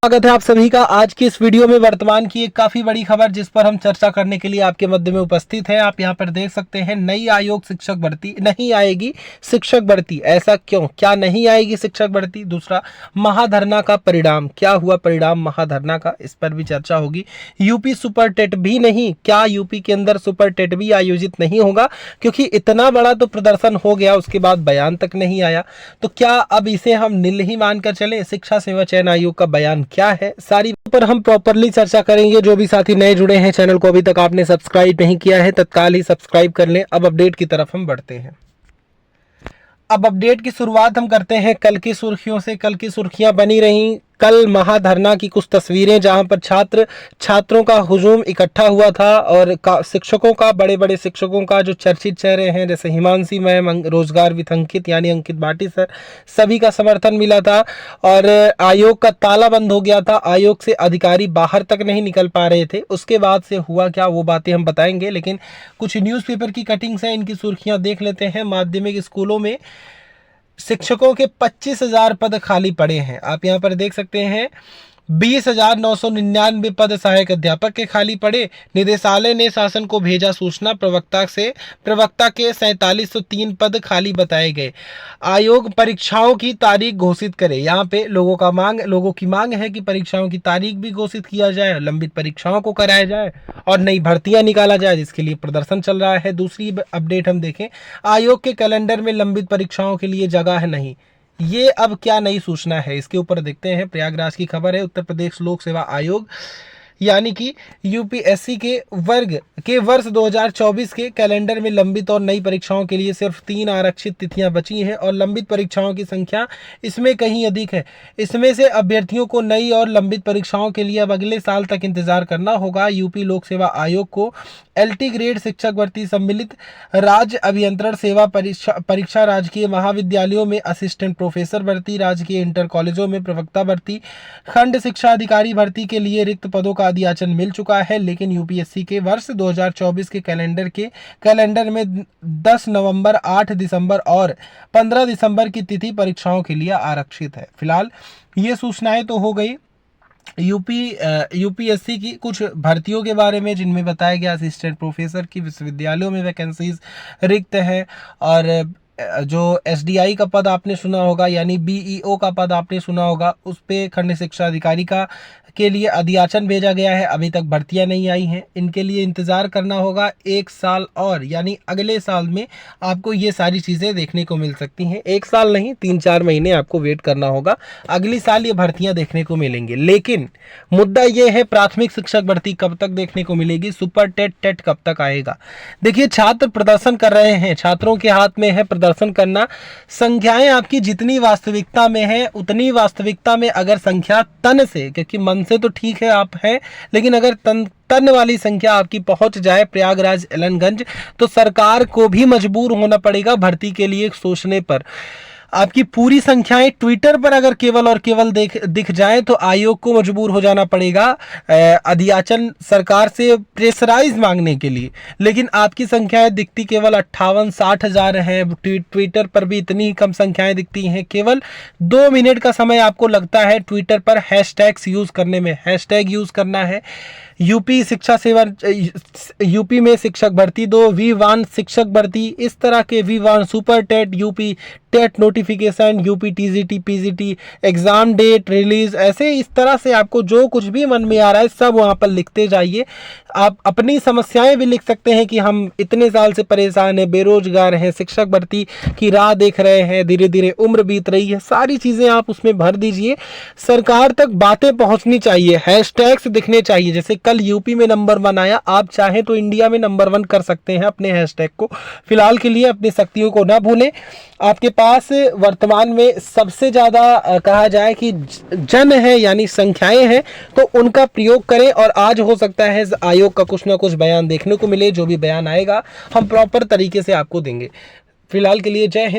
स्वागत है आप सभी का आज की इस वीडियो में। वर्तमान की एक काफी बड़ी खबर जिस पर हम चर्चा करने के लिए आपके मध्य में उपस्थित हैं। आप यहां पर देख सकते हैं, नई आयोग शिक्षक भर्ती नहीं आएगी, शिक्षक भर्ती। ऐसा क्यों, क्या नहीं आएगी शिक्षक भर्ती? दूसरा, महाधरना का परिणाम क्या हुआ, परिणाम महाधरना का, इस पर भी चर्चा होगी। यूपी सुपर टेट भी नहीं, क्या यूपी के अंदर सुपर टेट भी आयोजित नहीं होगा? क्योंकि इतना बड़ा तो प्रदर्शन हो गया, उसके बाद बयान तक नहीं आया, तो क्या अब इसे हम नील ही मानकर चले? शिक्षा सेवा चयन आयोग का बयान क्या है, सारी पर हम प्रॉपरली चर्चा करेंगे। जो भी साथी नए जुड़े हैं, चैनल को अभी तक आपने सब्सक्राइब नहीं किया है, तत्काल ही सब्सक्राइब कर लें। अब अपडेट की तरफ हम बढ़ते हैं। अब अपडेट की शुरुआत हम करते हैं कल की सुर्खियों से। कल की सुर्खियां बनी रही, कल महाधरना की कुछ तस्वीरें जहां पर छात्रों का हुजूम इकट्ठा हुआ था और शिक्षकों का, बड़े बड़े शिक्षकों का, जो चर्चित चेहरे हैं जैसे हिमांशी मैम, रोजगार विद अंकित यानी अंकित भाटी सर, सभी का समर्थन मिला था और आयोग का ताला बंद हो गया था। आयोग से अधिकारी बाहर तक नहीं निकल पा रहे थे। उसके बाद से हुआ क्या, वो बातें हम बताएंगे, लेकिन कुछ न्यूज़पेपर की कटिंग्स हैं, इनकी सुर्खियां देख लेते हैं। माध्यमिक स्कूलों में शिक्षकों के 25,000 पद खाली पड़े हैं। आप यहां पर देख सकते हैं, 20,999 पद सहायक अध्यापक के खाली पड़े। निदेशालय ने शासन को भेजा सूचना, प्रवक्ता के 4703 पद खाली बताए गए। आयोग परीक्षाओं की तारीख घोषित करे। यहाँ पे लोगों की मांग है कि परीक्षाओं की तारीख भी घोषित किया जाए, लंबित परीक्षाओं को कराया जाए और नई भर्तियां निकाला जाए, जिसके लिए प्रदर्शन चल रहा है। दूसरी अपडेट हम देखें, आयोग के कैलेंडर में लंबित परीक्षाओं के लिए जगह नहीं। ये अब क्या नई सूचना है, इसके ऊपर देखते हैं। प्रयागराज की खबर है, उत्तर प्रदेश लोक सेवा आयोग यानी कि यूपीएससी के वर्ष 2024 के कैलेंडर में लंबित और नई परीक्षाओं के लिए सिर्फ 3 आरक्षित तिथियां बची हैं और लंबित परीक्षाओं की संख्या इसमें कहीं अधिक है। इसमें से अभ्यर्थियों को नई और लंबित परीक्षाओं के लिए अब अगले साल तक इंतजार करना होगा। यूपी लोक सेवा आयोग को एलटी ग्रेड शिक्षक भर्ती, सम्मिलित राज्य अभियंत्रण सेवा परीक्षा, राजकीय महाविद्यालयों में असिस्टेंट प्रोफेसर भर्ती, राजकीय इंटर कॉलेजों में प्रवक्ता भर्ती, खंड शिक्षा अधिकारी भर्ती के लिए रिक्त पदों का अधियाचन मिल चुका है। लेकिन यूपीएससी के वर्ष 2024 के कैलेंडर में 10 नवंबर, 8 दिसंबर और 15 दिसंबर की तिथि परीक्षाओं के लिए आरक्षित है। फिलहाल ये सूचनाएं तो हो गई यूपीएससी की कुछ भर्तियों के बारे में, जिनमें बताया गया असिस्टेंट प्रोफेसर की विश्वविद्यालयों में वैकेंसीज रिक्त हैं और जो एसडीआई का पद आपने सुना होगा यानी बीईओ का पद आपने सुना होगा, उस पे खंड शिक्षा अधिकारी के लिए अधियाचन भेजा गया है। अभी तक भर्तियां नहीं आई हैं, इनके लिए इंतजार करना होगा 1 साल और, यानी अगले साल में आपको ये सारी चीजें देखने को मिल सकती हैं। 1 साल नहीं, 3-4 महीने आपको वेट करना होगा, अगली साल ये भर्तियां देखने को मिलेंगी। लेकिन मुद्दा ये है, प्राथमिक शिक्षक भर्ती कब तक देखने को मिलेगी, सुपर टेट कब तक आएगा? देखिए, छात्र प्रदर्शन कर रहे हैं, छात्रों के हाथ में है प्रदर्शन करना। संख्याएं आपकी जितनी वास्तविकता में है, उतनी वास्तविकता में अगर संख्या तन से, क्योंकि मन से तो ठीक है आप हैं, लेकिन अगर तन वाली संख्या आपकी पहुंच जाए प्रयागराज एलनगंज, तो सरकार को भी मजबूर होना पड़ेगा भर्ती के लिए सोचने पर। आपकी पूरी संख्याएं ट्विटर पर अगर केवल और केवल दिख जाए तो आयोग को मजबूर हो जाना पड़ेगा अधियाचन सरकार से प्रेशराइज मांगने के लिए। लेकिन आपकी संख्याएं दिखती केवल 58-60 हजार है। ट्विटर पर भी इतनी ही कम संख्याएं दिखती हैं। केवल 2 मिनट का समय आपको लगता है ट्विटर पर हैशटैग्स यूज करने में। हैशटैग यूज करना है यूपी में शिक्षक भर्ती 2, V1 शिक्षक भर्ती, इस तरह के V1 super TET, UP TET notification, UP TGT PGT exam date release, ऐसे इस तरह से आपको जो कुछ भी मन में आ रहा है सब वहां पर लिखते जाइए। आप अपनी समस्याएं भी लिख सकते हैं कि हम इतने साल से परेशान हैं, बेरोजगार हैं, शिक्षक भर्ती की राह देख रहे हैं, धीरे धीरे उम्र बीत रही है, सारी चीजें आप उसमें भर दीजिए। सरकार तक बातें पहुंचनी चाहिए, हैशटैग्स दिखने चाहिए। जैसे कल यूपी में नंबर 1 आया, आप चाहें तो इंडिया में नंबर 1 कर सकते हैं अपने हैशटैग को। फिलहाल के लिए अपनी शक्तियों को ना भूलें। आपके पास वर्तमान में सबसे ज्यादा कहा जाए कि जन है यानी संख्याएं हैं, तो उनका प्रयोग करें और आज हो सकता है आयोग का कुछ ना कुछ बयान देखने को मिले। जो भी बयान आएगा हम प्रॉपर तरीके से आपको देंगे। फिलहाल के लिए जय हिंद।